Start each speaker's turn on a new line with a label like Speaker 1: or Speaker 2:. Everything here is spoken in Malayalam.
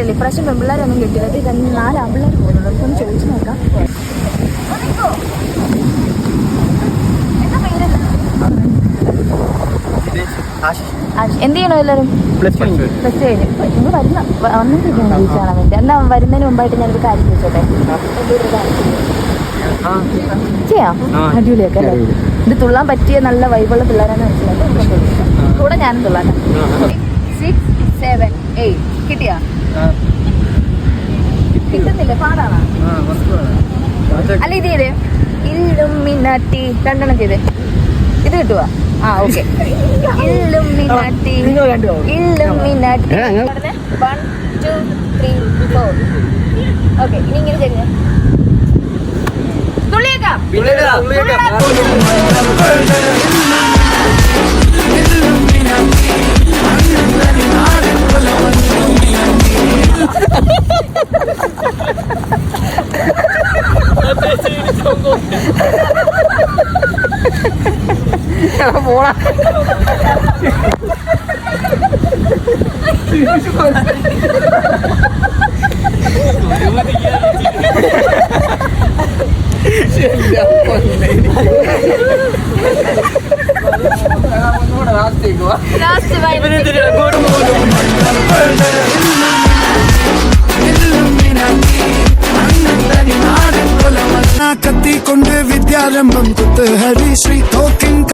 Speaker 1: പെൺപിള്ളേരില്ലേ, ഇപ്രാവശ്യം പെൺപിള്ളേരൊന്നും കിട്ടില്ല. ഇത് 4 ആൺപിള്ളേർ പോകുന്നുള്ളൂ. നമുക്കൊന്ന് ചോദിച്ചു നോക്കാം. എന്ത് ചെയ്യണോ എല്ലാവരും? പ്ലസ് കഴിഞ്ഞ് നിങ്ങൾ വന്നിട്ടിരിക്കണം ബീച്ച് കാണാൻ വേണ്ടി. എന്നാ വരുന്നതിന് മുമ്പായിട്ട് ഞാനൊരു കാര്യം ചോദിച്ചോട്ടെ? ചെയ്യാം, അടിപൊളിയൊക്കെ അല്ലേ? ഇത് തുള്ളാൻ പറ്റിയ നല്ല വൈബുള്ള പിള്ളേരാണ് മനസ്സിലാക്കി. കൂടെ ഞാനും തുള്ളാട്ടെ. 6, 7, 8 കിട്ടിയാ? കിട്ടുന്നില്ല, പാടാണോ? അല്ല ഇത് ചെയ്തേ, ഇല്ലുമിനാറ്റി 2 എണ്ണം ചെയ്തേ. ഇത് കിട്ടുവാ? ആ ഓക്കെ. ഇല്ലുമിനാറ്റി 1, 2, 3, 4. ഓക്കെ, ഇനി ഇങ്ങനെ ചെയ്യുക. തുള്ളിയേക്കാം. പോടാ.
Speaker 2: കത്തിക്കൊണ്ട് വിദ്യാരംഭം കുത്ത് ഹരി ശ്രീ തോക്കിൻ